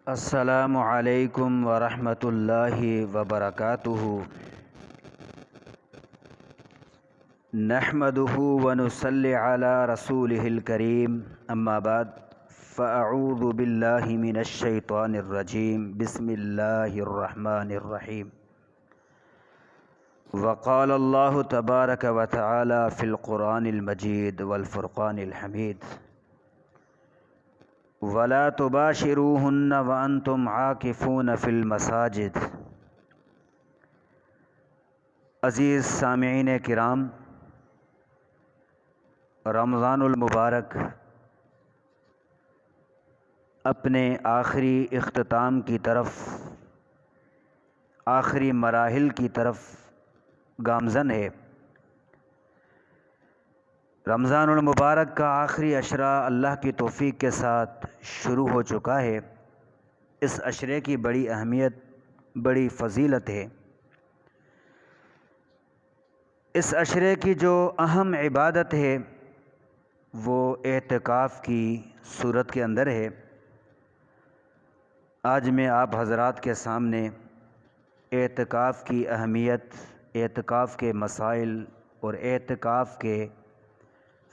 السلام علیکم ورحمۃ اللہ وبرکاتہ۔ نحمدہ ونصلی علی رسولہ الکریم، اما بعد فاعوذ باللہ من الشیطان الرجیم، بسم اللہ الرحمن الرحیم۔ وقال اللہ تبارک وتعالی فی القرآن المجید والفرقان الحمید، وَلَا تُبَاشِرُوهُنَّ وَأَنْتُمْ عَاكِفُونَ فِي الْمَسَاجِدِ۔ عزیز سامعین کرام، رمضان المبارک اپنے آخری اختتام کی طرف، آخری مراحل کی طرف گامزن ہے۔ رمضان المبارک کا آخری عشرہ اللہ کی توفیق کے ساتھ شروع ہو چکا ہے۔ اس عشرے کی بڑی اہمیت، بڑی فضیلت ہے۔ اس عشرے کی جو اہم عبادت ہے وہ اعتکاف کی صورت کے اندر ہے۔ آج میں آپ حضرات کے سامنے اعتکاف کی اہمیت، اعتکاف کے مسائل اور اعتکاف کے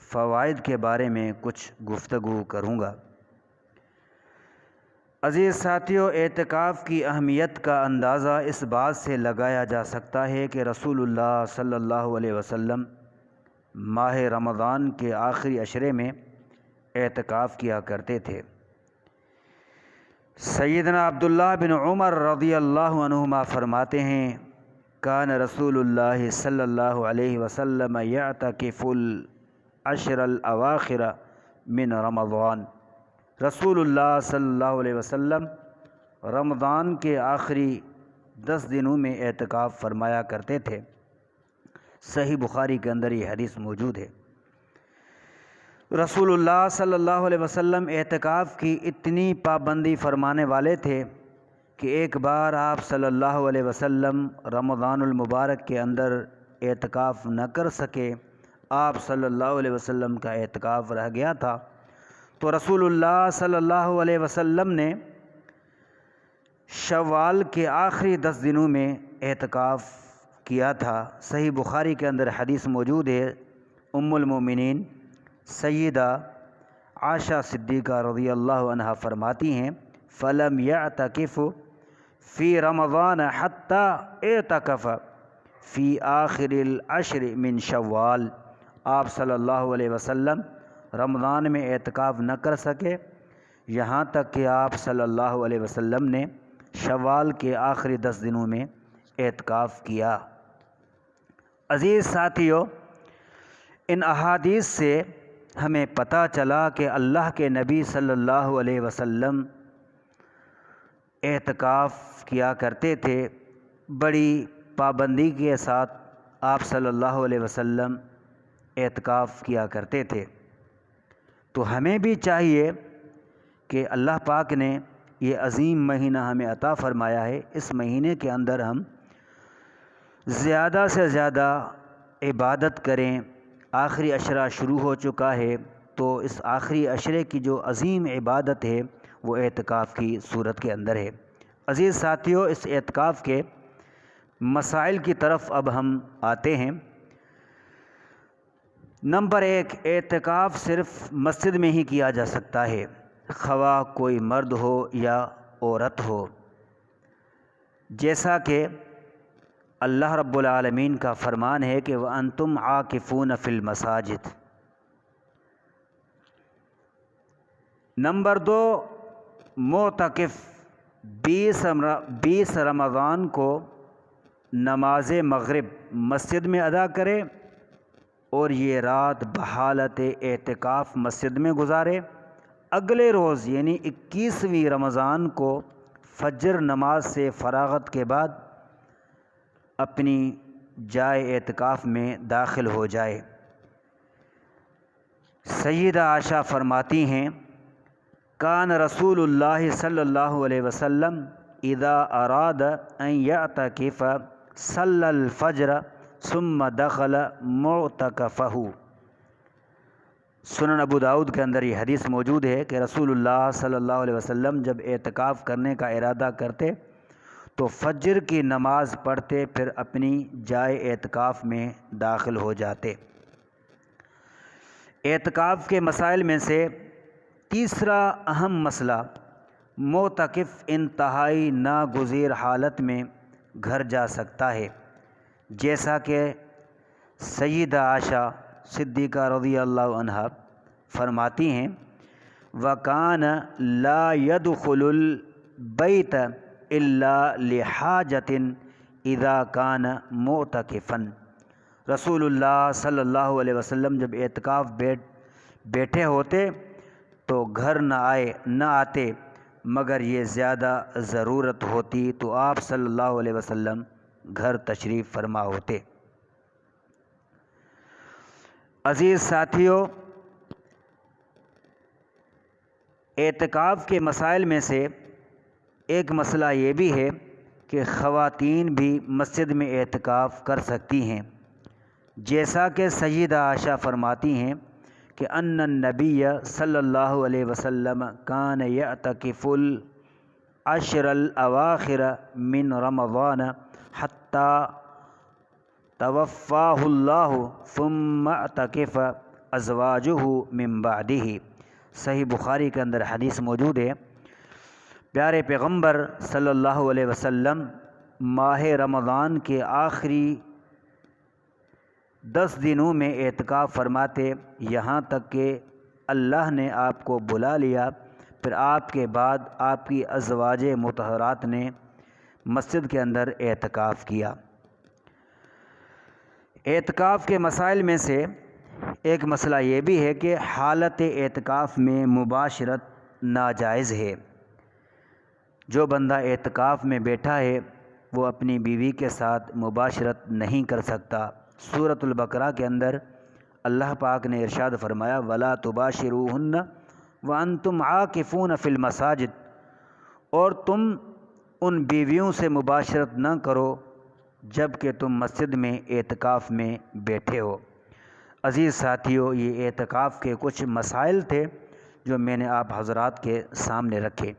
فوائد کے بارے میں کچھ گفتگو کروں گا۔ عزیز ساتھیو، اعتکاف کی اہمیت کا اندازہ اس بات سے لگایا جا سکتا ہے کہ رسول اللہ صلی اللہ علیہ وسلم ماہ رمضان کے آخری عشرے میں اعتکاف کیا کرتے تھے۔ سیدنا عبداللہ بن عمر رضی اللہ عنہما فرماتے ہیں، کان رسول اللہ صلی اللہ علیہ وسلم یعتکف العشر الاواخر من رمضان۔ رسول اللہ صلی اللہ علیہ وسلم رمضان کے آخری 10 دنوں میں اعتکاف فرمایا کرتے تھے۔ صحیح بخاری کے اندر یہ حدیث موجود ہے۔ رسول اللہ صلی اللہ علیہ وسلم اعتکاف کی اتنی پابندی فرمانے والے تھے کہ ایک بار آپ صلی اللہ علیہ وسلم رمضان المبارک کے اندر اعتکاف نہ کر سکے، آپ صلی اللہ علیہ وسلم کا اعتکاف رہ گیا تھا، تو رسول اللہ صلی اللہ علیہ وسلم نے شوال کے آخری 10 دنوں میں اعتکاف کیا تھا۔ صحیح بخاری کے اندر حدیث موجود ہے۔ ام المومنین سیدہ عائشہ صدیقہ رضی اللہ عنہا فرماتی ہیں، فَلَمْ يَعْتَكِفْ فِي رَمَضَانَ حَتَّى اعْتَكَفَ فِي آخِرِ الْعَشْرِ مِنْ شوال۔ آپ صلی اللہ علیہ وسلم رمضان میں اعتکاف نہ کر سکے، یہاں تک کہ آپ صلی اللہ علیہ وسلم نے شوال کے آخری 10 دنوں میں اعتکاف کیا۔ عزیز ساتھیو، ان احادیث سے ہمیں پتہ چلا کہ اللہ کے نبی صلی اللہ علیہ وسلم اعتکاف کیا کرتے تھے، بڑی پابندی کے ساتھ آپ صلی اللہ علیہ وسلم اعتکاف کیا کرتے تھے۔ تو ہمیں بھی چاہیے کہ اللہ پاک نے یہ عظیم مہینہ ہمیں عطا فرمایا ہے، اس مہینے کے اندر ہم زیادہ سے زیادہ عبادت کریں۔ آخری عشرہ شروع ہو چکا ہے، تو اس آخری عشرے کی جو عظیم عبادت ہے وہ اعتکاف کی صورت کے اندر ہے۔ عزیز ساتھیو، اس اعتکاف کے مسائل کی طرف اب ہم آتے ہیں۔ نمبر 1، اعتکاف صرف مسجد میں ہی کیا جا سکتا ہے، خواہ کوئی مرد ہو یا عورت ہو، جیسا کہ اللہ رب العالمین کا فرمان ہے کہ وَأَنْتُمْ عَاكِفُونَ فِي الْمَسَاجِدِ۔ نمبر 2، معتکف 20 رمضان کو نماز مغرب مسجد میں ادا کرے اور یہ رات بحالت اعتکاف مسجد میں گزارے، اگلے روز یعنی 21ویں رمضان کو فجر نماز سے فراغت کے بعد اپنی جائے اعتکاف میں داخل ہو جائے۔ سیدہ عائشہ فرماتی ہیں، کان رسول اللہ صلی اللہ علیہ وسلم اذا اراد ان یعتکف صلی الفجر ثم دخل معتکفہ۔ سنن ابو داؤد کے اندر یہ حدیث موجود ہے کہ رسول اللہ صلی اللہ علیہ وسلم جب اعتکاف کرنے کا ارادہ کرتے تو فجر کی نماز پڑھتے، پھر اپنی جائے اعتکاف میں داخل ہو جاتے۔ اعتکاف کے مسائل میں سے تیسرا اہم مسئلہ، معتکف انتہائی ناگزیر حالت میں گھر جا سکتا ہے، جیسا کہ سیدہ عائشہ صدیقہ رضی اللہ عنہا فرماتی ہیں، وَكَانَ لَا يَدْخُلُ الْبَيْتَ إِلَّا لِحَاجَةٍ إِذَا كَانَ مُعْتَكِفًا۔ رسول اللہ صلی اللہ علیہ وسلم جب اعتکاف بیٹھے ہوتے تو گھر نہ آتے مگر یہ زیادہ ضرورت ہوتی تو آپ صلی اللہ علیہ وسلم گھر تشریف فرما ہوتے۔ عزیز ساتھیو، اعتکاف کے مسائل میں سے ایک مسئلہ یہ بھی ہے کہ خواتین بھی مسجد میں اعتکاف کر سکتی ہیں، جیسا کہ سیدہ عائشہ فرماتی ہیں کہ ان النبی صلی اللہ علیہ وسلم کان یعتکف العشر الاواخر من رمضان حتی توفاہ اللہ ثم اعتکف ازواجہ من بعدہ۔ صحیح بخاری کے اندر حدیث موجود ہے، پیارے پیغمبر صلی اللہ علیہ وسلم ماہ رمضان کے آخری 10 دنوں میں اعتکاف فرماتے، یہاں تک کہ اللہ نے آپ کو بلا لیا، پھر آپ کے بعد آپ کی ازواج مطہرات نے مسجد کے اندر اعتکاف کیا۔ اعتکاف کے مسائل میں سے ایک مسئلہ یہ بھی ہے کہ حالت اعتکاف میں مباشرت ناجائز ہے۔ جو بندہ اعتکاف میں بیٹھا ہے وہ اپنی بیوی کے ساتھ مباشرت نہیں کر سکتا۔ سورۃ البقرہ کے اندر اللہ پاک نے ارشاد فرمایا، وَلَا تُبَاشِرُوهُنَّ وَأَنْتُمْ عَاكِفُونَ فِي الْمَسَاجِدِ، اور تم ان بیویوں سے مباشرت نہ کرو جب کہ تم مسجد میں اعتکاف میں بیٹھے ہو۔ عزیز ساتھیو، یہ اعتکاف کے کچھ مسائل تھے جو میں نے آپ حضرات کے سامنے رکھے۔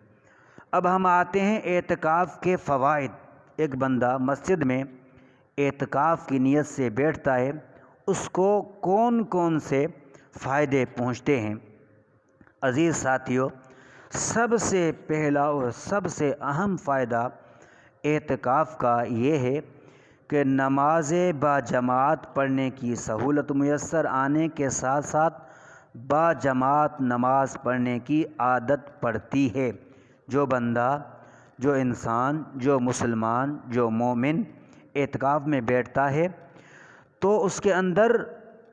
اب ہم آتے ہیں اعتکاف کے فوائد۔ ایک بندہ مسجد میں اعتکاف کی نیت سے بیٹھتا ہے، اس کو کون کون سے فائدے پہنچتے ہیں؟ عزیز ساتھیو، سب سے پہلا اور سب سے اہم فائدہ اعتکاف کا یہ ہے کہ نماز باجماعت پڑھنے کی سہولت میسر آنے کے ساتھ ساتھ باجماعت نماز پڑھنے کی عادت پڑتی ہے۔ جو بندہ، جو انسان، جو مسلمان، جو مومن اعتکاف میں بیٹھتا ہے تو اس کے اندر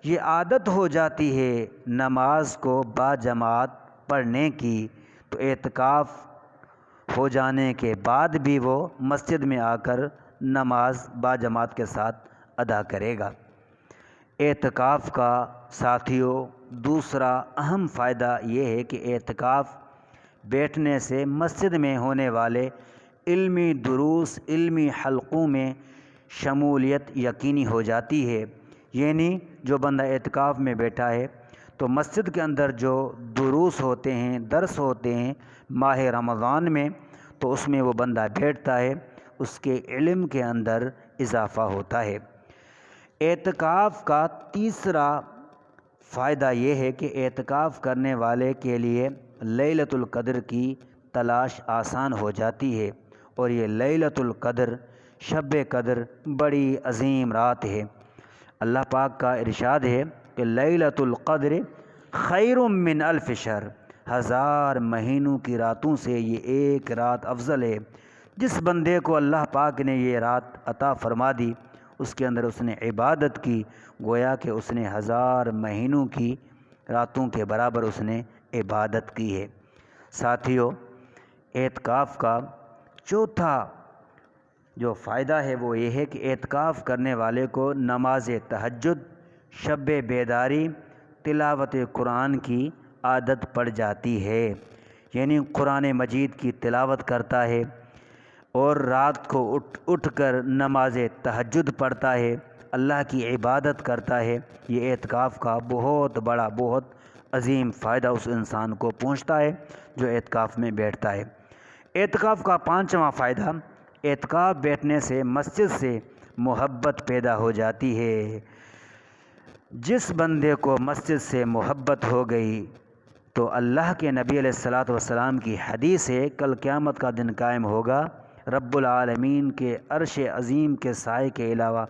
یہ عادت ہو جاتی ہے نماز کو باجماعت پڑھنے کی، تو اعتکاف ہو جانے کے بعد بھی وہ مسجد میں آ کر نماز باجماعت کے ساتھ ادا کرے گا۔ اعتکاف کا ساتھیوں دوسرا اہم فائدہ یہ ہے کہ اعتکاف بیٹھنے سے مسجد میں ہونے والے علمی دروس، علمی حلقوں میں شمولیت یقینی ہو جاتی ہے۔ یعنی جو بندہ اعتکاف میں بیٹھا ہے تو مسجد کے اندر جو دروس ہوتے ہیں، درس ہوتے ہیں ماہ رمضان میں، تو اس میں وہ بندہ بیٹھتا ہے، اس کے علم کے اندر اضافہ ہوتا ہے۔ اعتکاف کا تیسرا فائدہ یہ ہے کہ اعتکاف کرنے والے کے لیے لیلۃ القدر کی تلاش آسان ہو جاتی ہے، اور یہ لیلۃ القدر، شب قدر، بڑی عظیم رات ہے۔ اللہ پاک کا ارشاد ہے کہ لیلۃ القدر خیر من الف شہر، 1000 مہینوں کی راتوں سے یہ ایک رات افضل ہے۔ جس بندے کو اللہ پاک نے یہ رات عطا فرما دی، اس کے اندر اس نے عبادت کی، گویا کہ اس نے 1000 مہینوں کی راتوں کے برابر اس نے عبادت کی ہے۔ ساتھیوں، اعتکاف کا چوتھا جو فائدہ ہے وہ یہ ہے کہ اعتکاف کرنے والے کو نماز تہجد، شب بیداری، تلاوت قرآن کی عادت پڑ جاتی ہے۔ یعنی قرآن مجید کی تلاوت کرتا ہے اور رات کو اٹھ کر نماز تہجد پڑھتا ہے، اللہ کی عبادت کرتا ہے۔ یہ اعتکاف کا بہت بڑا، بہت عظیم فائدہ اس انسان کو پہنچتا ہے جو اعتکاف میں بیٹھتا ہے۔ اعتکاف کا 5واں فائدہ، اعتکاف بیٹھنے سے مسجد سے محبت پیدا ہو جاتی ہے۔ جس بندے کو مسجد سے محبت ہو گئی تو اللہ کے نبی علیہ الصلاۃ والسلام کی حدیث ہے، کل قیامت کا دن قائم ہوگا، رب العالمین کے عرش عظیم کے سائے کے علاوہ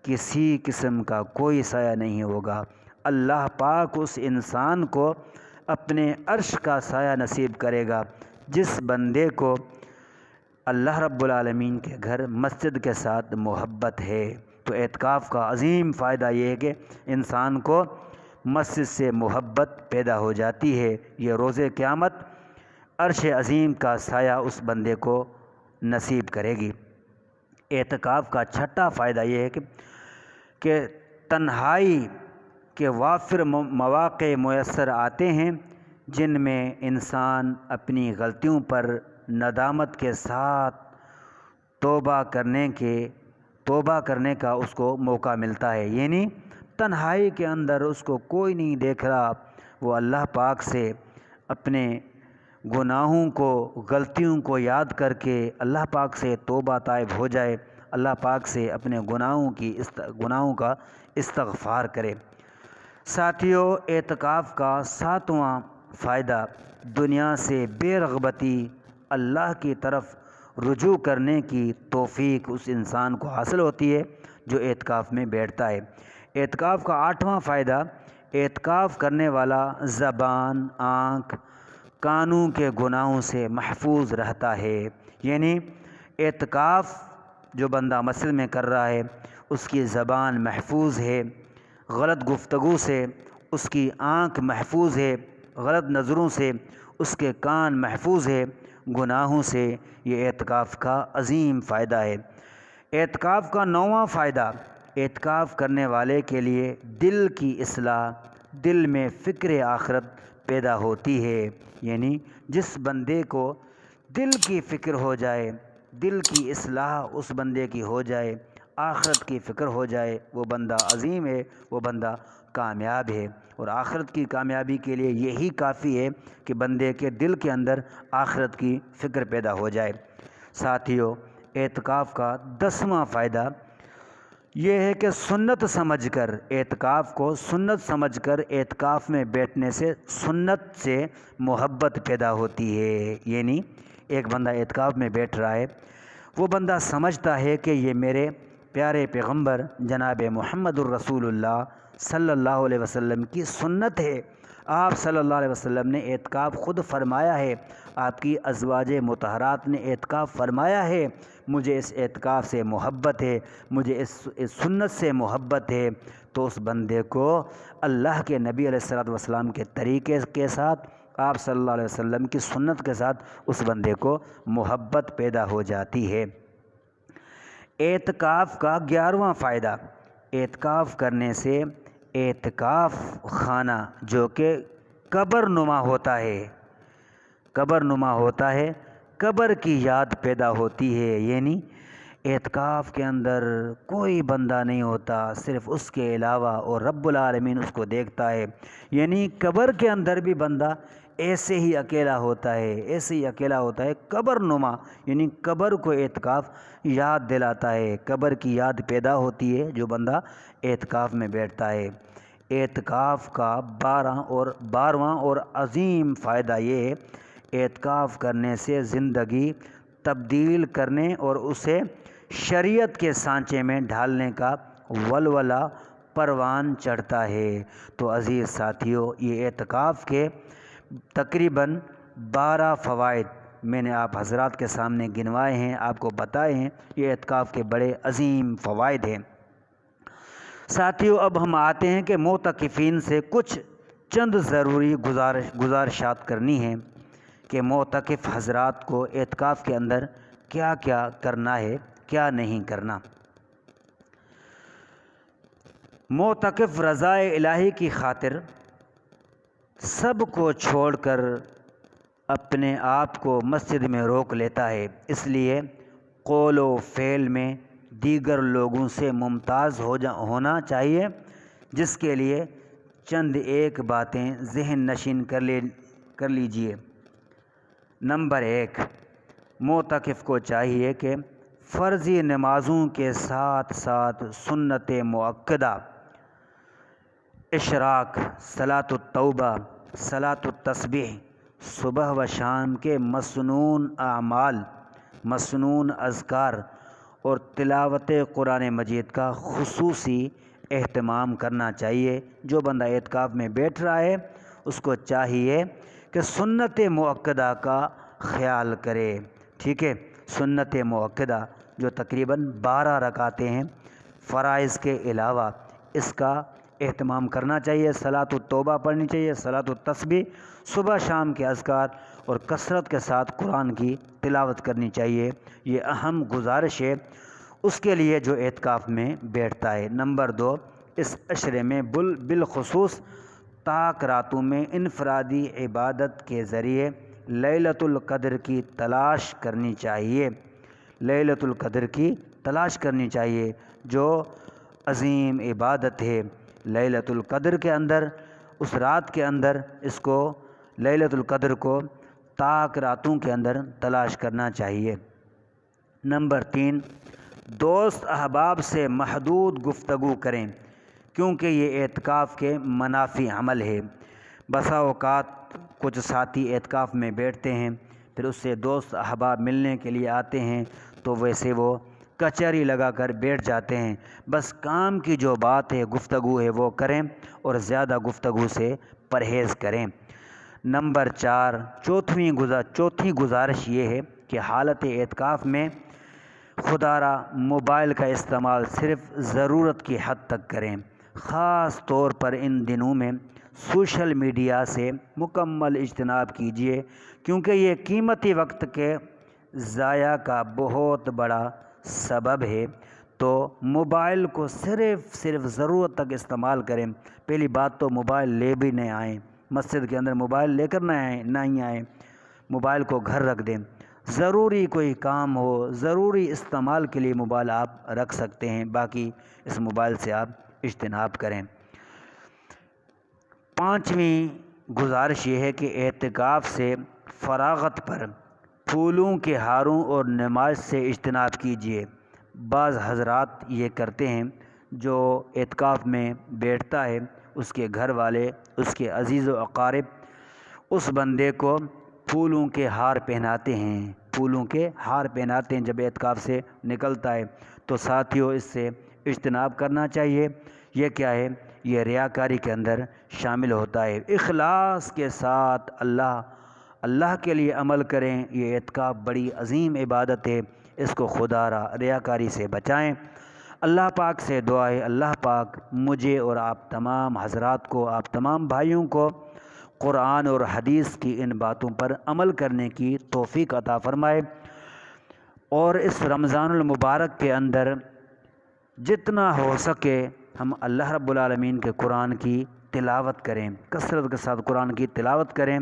کسی قسم کا کوئی سایہ نہیں ہوگا۔ اللہ پاک اس انسان کو اپنے عرش کا سایہ نصیب کرے گا جس بندے کو اللہ رب العالمین کے گھر مسجد کے ساتھ محبت ہے۔ تو اعتکاف کا عظیم فائدہ یہ ہے کہ انسان کو مسجد سے محبت پیدا ہو جاتی ہے۔ یہ روز قیامت عرش عظیم کا سایہ اس بندے کو نصیب کرے گی۔ اعتکاف کا 6واں فائدہ یہ ہے کہ تنہائی کے وافر مواقع میسر آتے ہیں جن میں انسان اپنی غلطیوں پر ندامت کے ساتھ توبہ کرنے کا اس کو موقع ملتا ہے، یعنی تنہائی کے اندر اس کو کوئی نہیں دیکھ رہا، وہ اللہ پاک سے اپنے گناہوں کو، غلطیوں کو یاد کر کے اللہ پاک سے توبہ طائب ہو جائے، اللہ پاک سے اپنے گناہوں کا استغفار کرے۔ ساتھیو، اعتکاف کا 7واں فائدہ، دنیا سے بے رغبتی اللہ کی طرف رجوع کرنے کی توفیق اس انسان کو حاصل ہوتی ہے جو اعتکاف میں بیٹھتا ہے۔ اعتکاف کا 8واں فائدہ، اعتکاف کرنے والا زبان، آنکھ، کانوں کے گناہوں سے محفوظ رہتا ہے، یعنی اعتکاف جو بندہ مسجد میں کر رہا ہے اس کی زبان محفوظ ہے، غلط گفتگو سے، اس کی آنکھ محفوظ ہے، غلط نظروں سے اس کے کان محفوظ ہے، گناہوں سے۔ یہ اعتکاف کا عظیم فائدہ ہے۔ اعتکاف کا 9واں فائدہ، اعتکاف کرنے والے کے لیے دل کی اصلاح، دل میں فکر آخرت پیدا ہوتی ہے، یعنی جس بندے کو دل کی فکر ہو جائے، دل کی اصلاح اس بندے کی ہو جائے، آخرت کی فکر ہو جائے، وہ بندہ عظیم ہے، وہ بندہ کامیاب ہے۔ اور آخرت کی کامیابی کے لیے یہی کافی ہے کہ بندے کے دل کے اندر آخرت کی فکر پیدا ہو جائے۔ ساتھیو، اعتکاف کا 10واں فائدہ یہ ہے کہ سنت سمجھ کر، اعتکاف کو سنت سمجھ کر اعتکاف میں بیٹھنے سے سنت سے محبت پیدا ہوتی ہے، یعنی ایک بندہ اعتکاف میں بیٹھ رہا ہے، وہ بندہ سمجھتا ہے کہ یہ میرے پیارے پیغمبر جناب محمد الرسول اللہ صلی اللہ علیہ وسلم کی سنت ہے۔ آپ صلی اللہ علیہ وسلم نے اعتکاف خود فرمایا ہے، آپ کی ازواج مطہرات نے اعتکاف فرمایا ہے، مجھے اس اعتکاف سے محبت ہے، مجھے اس سنت سے محبت ہے۔ تو اس بندے کو اللہ کے نبی علیہ الصلوۃ والسلام کے طریقے کے ساتھ، آپ صلی اللہ علیہ وسلم کی سنت کے ساتھ اس بندے کو محبت پیدا ہو جاتی ہے۔ اعتکاف کا 11واں فائدہ، اعتکاف کرنے سے اعتکاف خانہ جو کہ قبر نما ہوتا ہے، قبر کی یاد پیدا ہوتی ہے، یعنی اعتکاف کے اندر کوئی بندہ نہیں ہوتا صرف اس کے علاوہ، اور رب العالمین اس کو دیکھتا ہے، یعنی قبر کے اندر بھی بندہ ایسے ہی اکیلا ہوتا ہے، قبر نما، یعنی قبر کو اعتکاف یاد دلاتا ہے، قبر کی یاد پیدا ہوتی ہے جو بندہ اعتکاف میں بیٹھتا ہے۔ اعتکاف کا 12واں اور عظیم فائدہ یہ ہے، اعتکاف کرنے سے زندگی تبدیل کرنے اور اسے شریعت کے سانچے میں ڈھالنے کا ولولہ پروان چڑھتا ہے۔ تو عزیز ساتھیو، یہ اعتکاف کے تقریباً 12 فوائد میں نے آپ حضرات کے سامنے گنوائے ہیں، آپ کو بتائے ہیں، یہ اعتکاف کے بڑے عظیم فوائد ہیں۔ ساتھیو، اب ہم آتے ہیں کہ معتکفین سے کچھ چند ضروری گزارشات کرنی ہیں کہ معتکف حضرات کو اعتکاف کے اندر کیا کیا کرنا ہے، کیا نہیں کرنا۔ معتکف رضائے الہی کی خاطر سب کو چھوڑ کر اپنے آپ کو مسجد میں روک لیتا ہے، اس لیے قول و فعل میں دیگر لوگوں سے ممتاز ہونا چاہیے، جس کے لیے چند ایک باتیں ذہن نشین کر لیجئے۔ نمبر 1، معتکف کو چاہیے کہ فرضی نمازوں کے ساتھ ساتھ سنت مؤکدہ، اشراق، صلاۃ التوبہ، صلاۃ التسبیح، صبح و شام کے مسنون اعمال، مسنون اذکار اور تلاوت قرآن مجید کا خصوصی اہتمام کرنا چاہیے۔ جو بندہ اعتکاف میں بیٹھ رہا ہے اس کو چاہیے کہ سنت مؤکدہ کا خیال کرے، ٹھیک ہے۔ سنت مؤکدہ جو تقریباً 12 رکعتیں ہیں فرائض کے علاوہ، اس کا اہتمام کرنا چاہیے۔ صلاۃ التوبہ پڑھنی چاہیے، صلاۃ التسبیح، صبح شام کے اذکار اور کثرت کے ساتھ قرآن کی تلاوت کرنی چاہیے۔ یہ اہم گزارش ہے اس کے لیے جو اعتکاف میں بیٹھتا ہے۔ نمبر 2، اس عشرے میں بالخصوص طاق راتوں میں انفرادی عبادت کے ذریعے لیلۃ القدر کی تلاش کرنی چاہیے، لیلۃ القدر کی تلاش کرنی چاہیے جو عظیم عبادت ہے۔ لیلۃ القدر کے اندر، اس رات کے اندر اس کو، لیلۃ القدر کو طاق راتوں کے اندر تلاش کرنا چاہیے۔ نمبر 3، دوست احباب سے محدود گفتگو کریں کیونکہ یہ اعتکاف کے منافی عمل ہے۔ بسا اوقات کچھ ساتھی اعتکاف میں بیٹھتے ہیں، پھر اس سے دوست احباب ملنے کے لیے آتے ہیں تو ویسے وہ کچہری لگا کر بیٹھ جاتے ہیں۔ بس کام کی جو بات ہے، گفتگو ہے، وہ کریں اور زیادہ گفتگو سے پرہیز کریں۔ نمبر 4، چوتھی گزارش یہ ہے کہ حالت اعتکاف میں خدا را موبائل کا استعمال صرف ضرورت کی حد تک کریں۔ خاص طور پر ان دنوں میں سوشل میڈیا سے مکمل اجتناب کیجیے کیونکہ یہ قیمتی وقت کے ضائع کا بہت بڑا سبب ہے۔ تو موبائل کو صرف ضرورت تک استعمال کریں۔ پہلی بات تو موبائل لے بھی نہیں آئیں، مسجد کے اندر موبائل لے کر نہیں آئیں، موبائل کو گھر رکھ دیں۔ ضروری کوئی کام ہو، ضروری استعمال کے لیے موبائل آپ رکھ سکتے ہیں، باقی اس موبائل سے آپ اجتناب کریں۔ 5ویں گزارش یہ ہے کہ اعتکاف سے فراغت پر پھولوں کے ہاروں اور نماز سے اجتناب کیجیے۔ بعض حضرات یہ کرتے ہیں، جو اعتکاف میں بیٹھتا ہے اس کے گھر والے، اس کے عزیز و اقارب اس بندے کو پھولوں کے ہار پہناتے ہیں، پھولوں کے ہار پہناتے ہیں جب اعتکاف سے نکلتا ہے۔ تو ساتھیوں اس سے اجتناب کرنا چاہیے۔ یہ کیا ہے؟ یہ ریاکاری کے اندر شامل ہوتا ہے۔ اخلاص کے ساتھ اللہ کے لیے عمل کریں۔ یہ اعتکاف بڑی عظیم عبادت ہے، اس کو خدا را ریاکاری سے بچائیں۔ اللہ پاک سے دعا ہے، اللہ پاک مجھے اور آپ تمام حضرات کو، آپ تمام بھائیوں کو قرآن اور حدیث کی ان باتوں پر عمل کرنے کی توفیق عطا فرمائے، اور اس رمضان المبارک کے اندر جتنا ہو سکے ہم اللہ رب العالمین کے قرآن کی تلاوت کریں، کثرت کے ساتھ قرآن کی تلاوت کریں،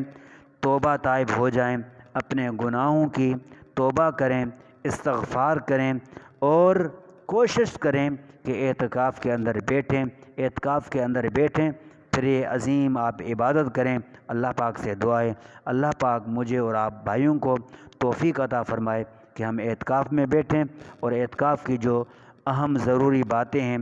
توبہ طائب ہو جائیں، اپنے گناہوں کی توبہ کریں، استغفار کریں اور کوشش کریں کہ اعتکاف کے اندر بیٹھیں، پھر یہ عظیم آپ عبادت کریں۔ اللہ پاک سے دعا ہے، اللہ پاک مجھے اور آپ بھائیوں کو توفیق عطا فرمائے کہ ہم اعتکاف میں بیٹھیں اور اعتکاف کی جو اہم ضروری باتیں ہیں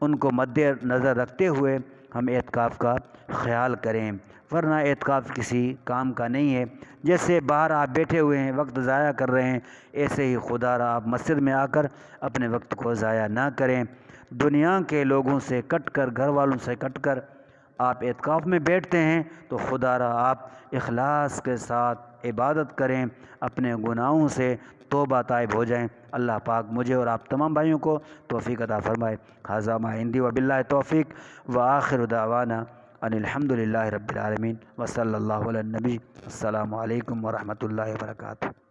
ان کو مد نظر رکھتے ہوئے ہم اعتکاف کا خیال کریں، ورنہ اعتکاف کسی کام کا نہیں ہے۔ جیسے باہر آپ بیٹھے ہوئے ہیں، وقت ضائع کر رہے ہیں، ایسے ہی خدا را آپ مسجد میں آ کر اپنے وقت کو ضائع نہ کریں۔ دنیا کے لوگوں سے کٹ کر، گھر والوں سے کٹ کر آپ اعتکاف میں بیٹھتے ہیں تو خدا را آپ اخلاص کے ساتھ عبادت کریں، اپنے گناہوں سے توبہ طائب ہو جائیں۔ اللہ پاک مجھے اور آپ تمام بھائیوں کو توفیق عطا فرمائے۔ ھذا ما عندی وباللہ توفیق وآخر دعوانا ان الحمد للہ رب العالمین وصلی اللہ علی النبی۔ السلام علیکم ورحمۃ اللہ وبرکاتہ۔